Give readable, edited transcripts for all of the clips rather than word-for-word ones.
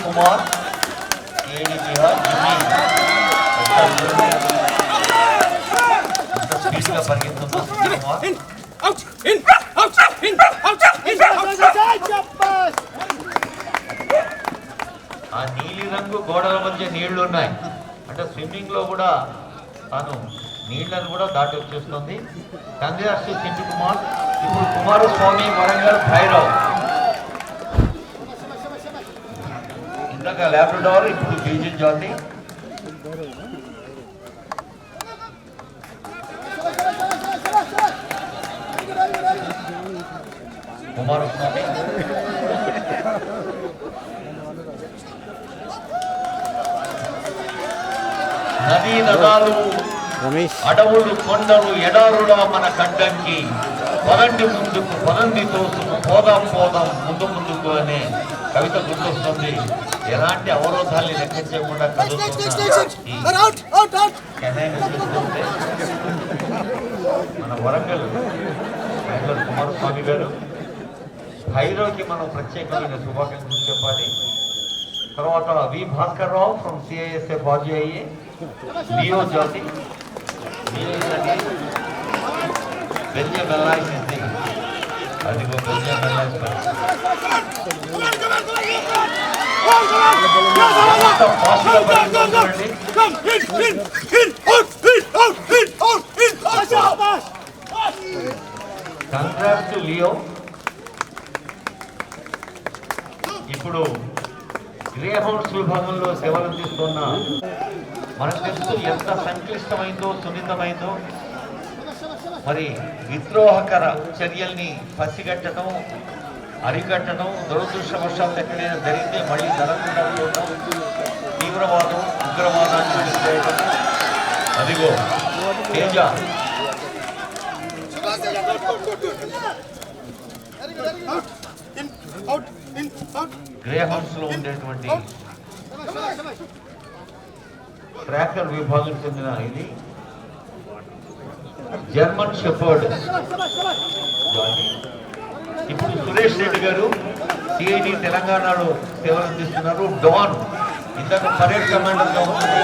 कुमार ఆ నీలి రంగు గోడల మధ్య నీళ్లు ఉన్నాయి అంటే స్విమ్మింగ్ లో కూడా తాను నీళ్లను కూడా దాటి వచ్చేస్తుంది. Congrats to Sindhu Kumar. ఇప్పుడు కుమారస్వామి, వరంగల్ భైరవ్, ఇందాక లాబ్రడార్, ఇప్పుడు బీజింగ్ జాతి. కుమారస్వామి నదీ నదాలు, అడవులు, కొండలు, ఎడారుల మన కడ్డంకి పదండి ముందుకు, పదండి తోసుకు, పోదాం పోదాం ముందు ముందుకు అనే కవిత గుర్తొస్తుంది. ఎలాంటి అవరోధాన్ని లెక్కించకుండా మన వరంగల్ కుమారస్వామి గారు భైరవ్కి మనం ప్రత్యేకమైన శుభాకాంక్షలు చెప్పాలి. తర్వాత వి Bhaskar Rao from CISF RGIA, Leo జాతి, బెల్జియం ఎల్ఐస్, అదిగో బెల్జియం ఎల్ఐస్. Congrats to Leo. ఇప్పుడు గ్రే హౌండ్స్ విభాగంలో సేవలు అందిస్తున్న మనకు తెలుసు ఎంత సంక్లిష్టమైందో, సున్నితమైందో. మరి విద్రోహకర చర్యల్ని పసిగట్టడం, అరికట్టడం, దురదృష్టవశాలు ఎక్కడైనా జరిగితే మళ్ళీ జరగకుండా చూడటం, తీవ్రవాదం, ఉగ్రవాదాన్ని అణిచివేయడం. అదిగో తేజ గ్రే హౌన్స్ లో ఉండేటువంటి ట్రాకర్ విభాగం చెందిన ఇది జర్మన్ షెపర్డ్. ఇప్పుడు సురేష్ రెడ్డి గారు సిఐడి తెలంగాణలో సేవలు అందిస్తున్నారు. డాన్ ఇంతకు పరేడ్ కమాండర్ గా ఉంటుంది.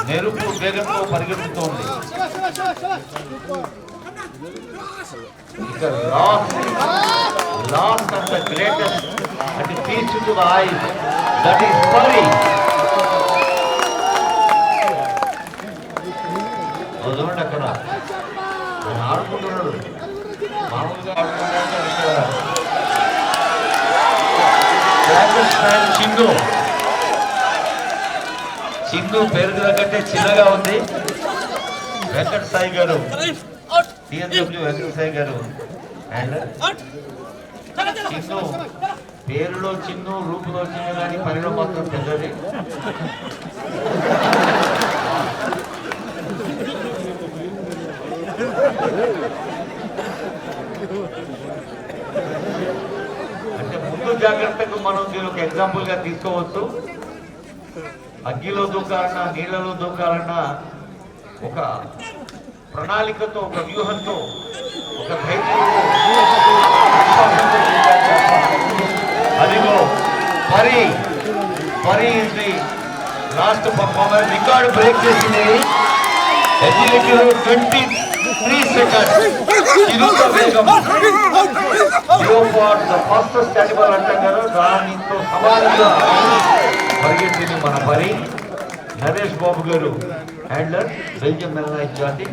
మెరుపు వేగంతో పరిగెత్తుతోంది. ఇక last of the greatest and peace to the eyes, that is పరి. చూడండి అక్కడ ఆడుకుంటున్నాడు, మామూలుగా ఆడుకుంటున్నాడు. చిందు చిందు పేరు కంటే చిన్నగా ఉంది. వెంకట సాయి గారు, టిఎన్డబ్ల్యూ వెంకట సాయి గారు. అండ్ చిందు పేరులో చిన్ను, రూపులో చిన్న, కానీ పనిలో మాత్రం పెద్దది. అంటే ముందు జాగ్రత్తకు మనం దీని ఒక ఎగ్జాంపుల్ గా తీసుకోవచ్చు. అగ్గిలో దూకాలన్నా, నీళ్లలో దూకాలన్నా ఒక ప్రణాళికతో, ఒక వ్యూహంతో, ఒక ధైర్యంతో, అదిగో పరి is the last performance. Record break చేసింది. ఎజిలిటీలో 23 seconds. చిరుత వేగం ఫాస్టెస్ట్ యానిమల్ అంటాం కదా, దానితో సమానంగా పరిగెత్తింది మన పరి. నరేష్ బాబు గారు హ్యాండ్లర్, బెల్జియం ఎల్ఐస్ జాతి.